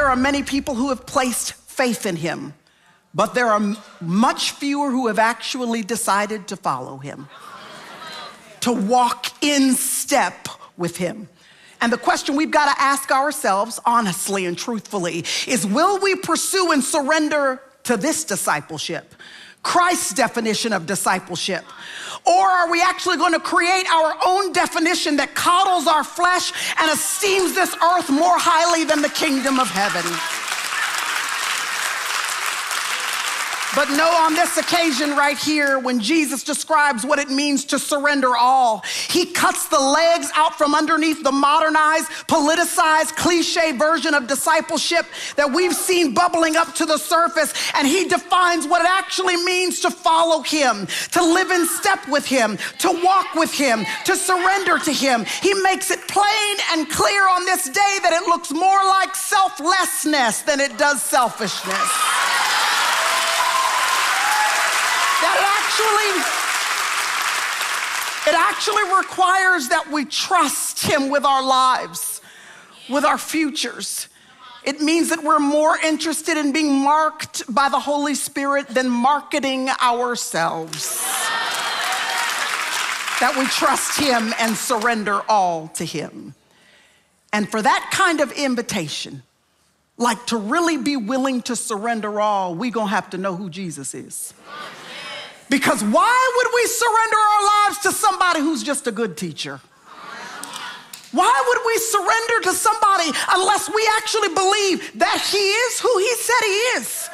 there are many people who have placed faith in him, but there are much fewer who have actually decided to follow him, to walk in step with him. And the question we've got to ask ourselves, honestly and truthfully, is will we pursue and surrender to this discipleship, Christ's definition of discipleship? Or are we actually going to create our own definition that coddles our flesh and esteems this earth more highly than the kingdom of heaven? But no, on this occasion right here, when Jesus describes what it means to surrender all, he cuts the legs out from underneath the modernized, politicized, cliche version of discipleship that we've seen bubbling up to the surface, and he defines what it actually means to follow him, to live in step with him, to walk with him, to surrender to him. He makes it plain and clear on this day that it looks more like selflessness than it does selfishness. It actually requires that we trust him with our lives, with our futures. It means that we're more interested in being marked by the Holy Spirit than marketing ourselves. That we trust him and surrender all to him. And for that kind of invitation, like to really be willing to surrender all, we're gonna have to know who Jesus is. Because why would we surrender our lives to somebody who's just a good teacher? Why would we surrender to somebody unless we actually believe that he is who he said he is?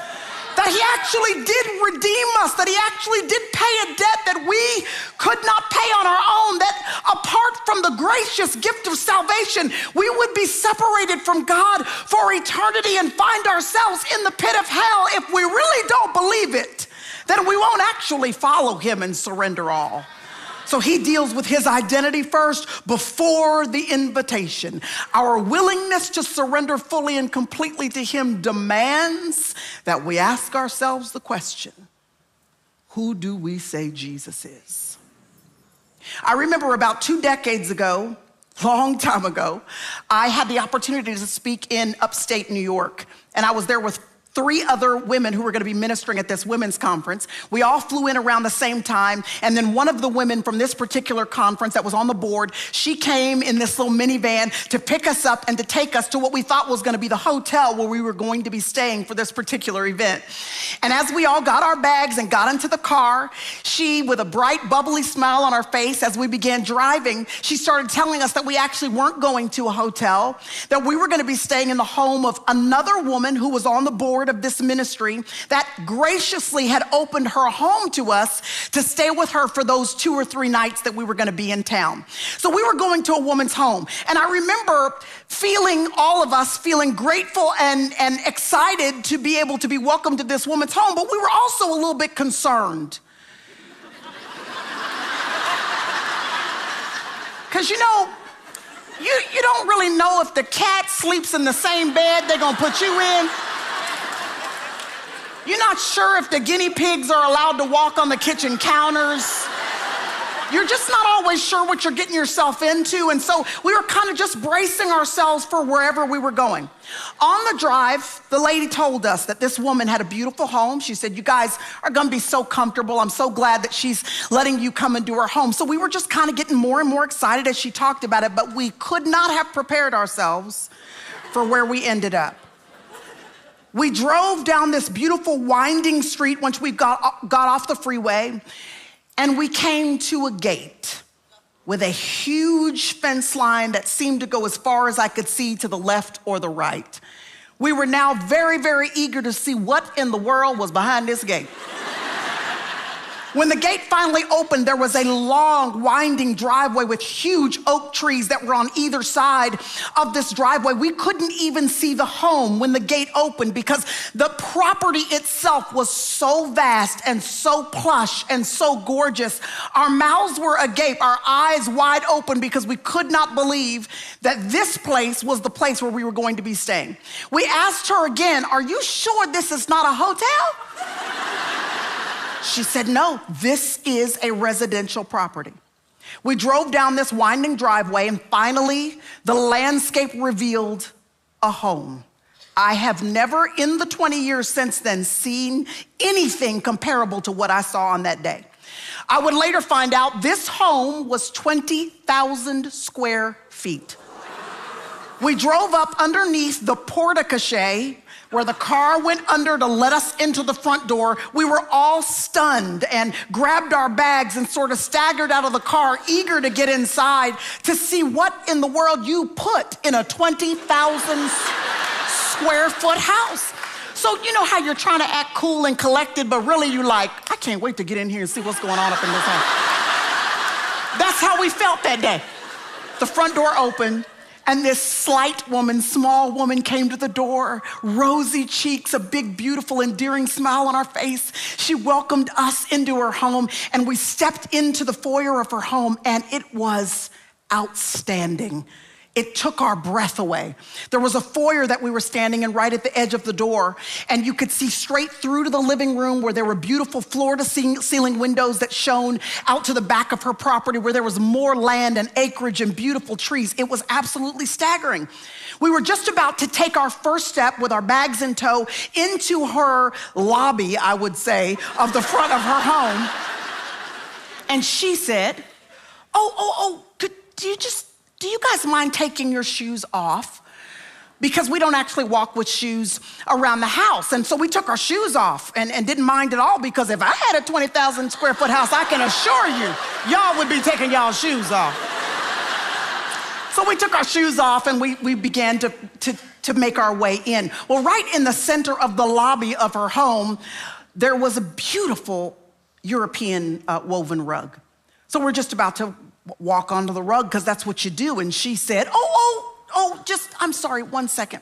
That he actually did redeem us, that he actually did pay a debt that we could not pay on our own, that apart from the gracious gift of salvation, we would be separated from God for eternity and find ourselves in the pit of hell. If we really don't believe it, then we won't actually follow him and surrender all. So he deals with his identity first before the invitation. Our willingness to surrender fully and completely to him demands that we ask ourselves the question, who do we say Jesus is? I remember about 2 decades ago, long time ago, I had the opportunity to speak in upstate New York, and I was there with 3 other women who were gonna be ministering at this women's conference. We all flew in around the same time, and then one of the women from this particular conference that was on the board, she came in this little minivan to pick us up and to take us to what we thought was gonna be the hotel where we were going to be staying for this particular event. And as we all got our bags and got into the car, she, with a bright, bubbly smile on her face as we began driving, she started telling us that we actually weren't going to a hotel, that we were gonna be staying in the home of another woman who was on the board of this ministry that graciously had opened her home to us to stay with her for those 2 or 3 nights that we were gonna be in town. So we were going to a woman's home. And I remember all of us feeling grateful and excited to be able to be welcomed to this woman's home, but we were also a little bit concerned. Because you don't really know if the cat sleeps in the same bed they're gonna put you in. You're not sure if the guinea pigs are allowed to walk on the kitchen counters. You're just not always sure what you're getting yourself into. And so we were kind of just bracing ourselves for wherever we were going. On the drive, the lady told us that this woman had a beautiful home. She said, you guys are gonna be so comfortable. I'm so glad that she's letting you come into her home. So we were just kind of getting more and more excited as she talked about it, but we could not have prepared ourselves for where we ended up. We drove down this beautiful winding street once we got off the freeway, and we came to a gate with a huge fence line that seemed to go as far as I could see to the left or the right. We were now very, very eager to see what in the world was behind this gate. When the gate finally opened, there was a long, winding driveway with huge oak trees that were on either side of this driveway. We couldn't even see the home when the gate opened because the property itself was so vast and so plush and so gorgeous. Our mouths were agape, our eyes wide open because we could not believe that this place was the place where we were going to be staying. We asked her again, are you sure this is not a hotel? She said, no, this is a residential property. We drove down this winding driveway and finally the landscape revealed a home. I have never in the 20 years since then seen anything comparable to what I saw on that day. I would later find out this home was 20,000 square feet. We drove up underneath the porte-cochere where the car went under to let us into the front door. We were all stunned and grabbed our bags and sort of staggered out of the car, eager to get inside to see what in the world you put in a 20,000 square foot house. So you know how you're trying to act cool and collected, but really you're like, I can't wait to get in here and see what's going on up in this house. That's how we felt that day. The front door opened, and this slight woman, small woman, came to the door, rosy cheeks, a big, beautiful, endearing smile on her face. She welcomed us into her home, and we stepped into the foyer of her home, and it was outstanding. It took our breath away. There was a foyer that we were standing in right at the edge of the door, and you could see straight through to the living room where there were beautiful floor-to-ceiling windows that shone out to the back of her property where there was more land and acreage and beautiful trees. It was absolutely staggering. We were just about to take our first step with our bags in tow into her lobby, I would say, of the front of her home. And she said, do you guys mind taking your shoes off? Because we don't actually walk with shoes around the house. And so we took our shoes off and didn't mind at all, because if I had a 20,000 square foot house, I can assure you, y'all would be taking y'all's shoes off. So we took our shoes off and we began to make our way in. Well, right in the center of the lobby of her home, there was a beautiful European woven rug. So we're just about to walk onto the rug because that's what you do. And she said, I'm sorry, 1 second.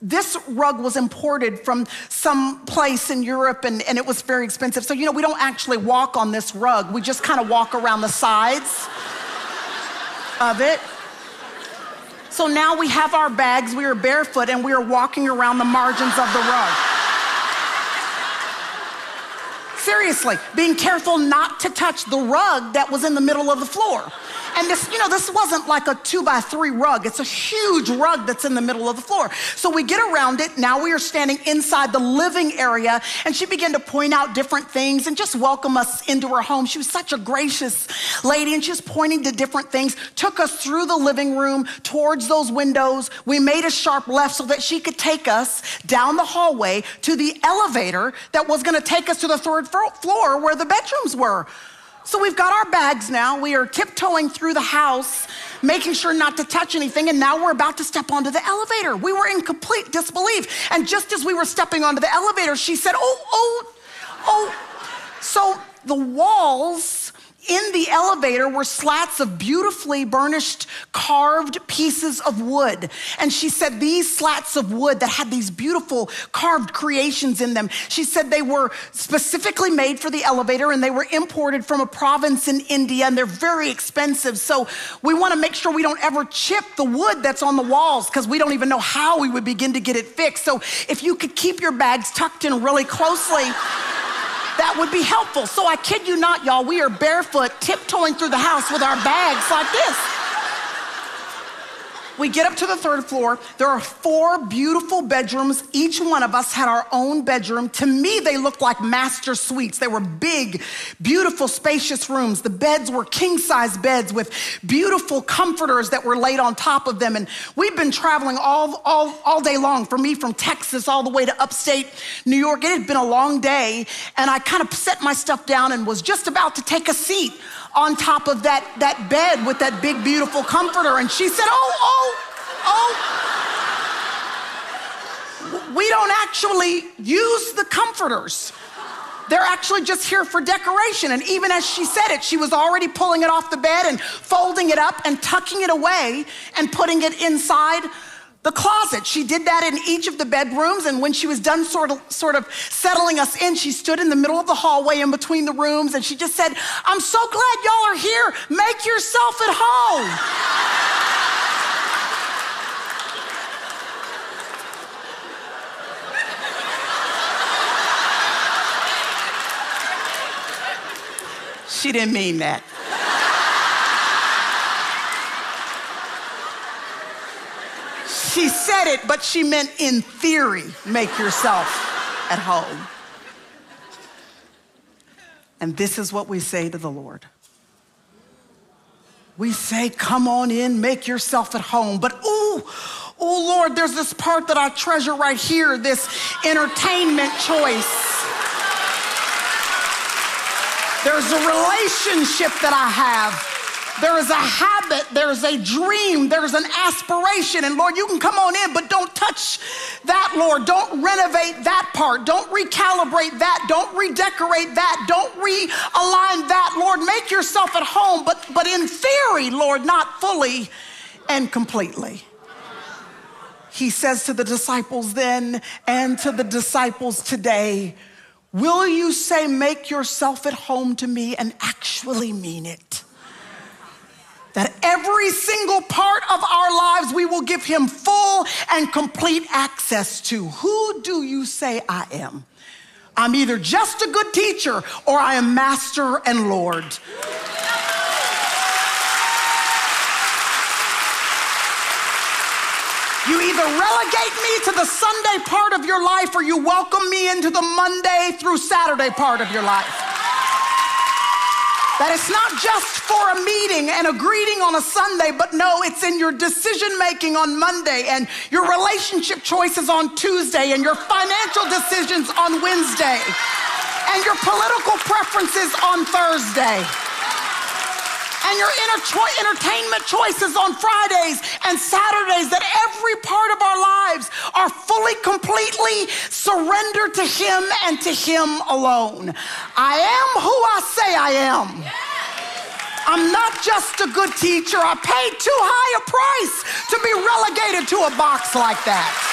This rug was imported from some place in Europe and it was very expensive. So, we don't actually walk on this rug. We just kind of walk around the sides of it. So now we have our bags, we are barefoot, and we are walking around the margins of the rug. Seriously, being careful not to touch the rug that was in the middle of the floor. And this wasn't like a 2x3 rug. It's a huge rug that's in the middle of the floor. So we get around it. Now we are standing inside the living area, and she began to point out different things and just welcome us into her home. She was such a gracious lady, and she was pointing to different things, took us through the living room towards those windows. We made a sharp left so that she could take us down the hallway to the elevator that was gonna take us to the third floor where the bedrooms were. So we've got our bags now. We are tiptoeing through the house, making sure not to touch anything, and now we're about to step onto the elevator. We were in complete disbelief. And just as we were stepping onto the elevator, she said, So the walls in the elevator were slats of beautifully burnished, carved pieces of wood. And she said these slats of wood that had these beautiful carved creations in them, she said they were specifically made for the elevator and they were imported from a province in India, and they're very expensive. So we want to make sure we don't ever chip the wood that's on the walls, because we don't even know how we would begin to get it fixed. So if you could keep your bags tucked in really closely, that would be helpful. So I kid you not, y'all, we are barefoot, tiptoeing through the house with our bags like this. We get up to the third floor. There are 4 beautiful bedrooms. Each one of us had our own bedroom. To me, they looked like master suites. They were big, beautiful, spacious rooms. The beds were king-size beds with beautiful comforters that were laid on top of them. And we've been traveling all day long. For me, from Texas all the way to upstate New York. It had been a long day, and I kind of set my stuff down and was just about to take a seat on top of that bed with that big, beautiful comforter. And she said, we don't actually use the comforters. They're actually just here for decoration. And even as she said it, she was already pulling it off the bed and folding it up and tucking it away and putting it inside the closet. She did that in each of the bedrooms, and when she was done sort of settling us in, she stood in the middle of the hallway in between the rooms, and she just said, I'm so glad y'all are here. Make yourself at home. She didn't mean that. She said it, but she meant in theory, make yourself at home. And this is what we say to the Lord. We say, come on in, make yourself at home. But oh Lord, there's this part that I treasure right here, this entertainment choice. There's a relationship that I have. There is a habit, there's a dream, there's an aspiration. And Lord, you can come on in, but don't touch that, Lord. Don't renovate that part. Don't recalibrate that. Don't redecorate that. Don't realign that. Lord, make yourself at home, but in theory, Lord, not fully and completely. He says to the disciples then and to the disciples today, will you say, make yourself at home to me, and actually mean it? That every single part of our lives we will give him full and complete access to. Who do you say I am? I'm either just a good teacher or I am master and Lord. You either relegate me to the Sunday part of your life or you welcome me into the Monday through Saturday part of your life. That it's not just for a meeting and a greeting on a Sunday, but no, it's in your decision making on Monday and your relationship choices on Tuesday and your financial decisions on Wednesday and your political preferences on Thursday and your entertainment choices on Fridays and Saturdays, that every part of our lives are fully, completely surrendered to him and to him alone. I am who I say I am. I'm not just a good teacher. I paid too high a price to be relegated to a box like that.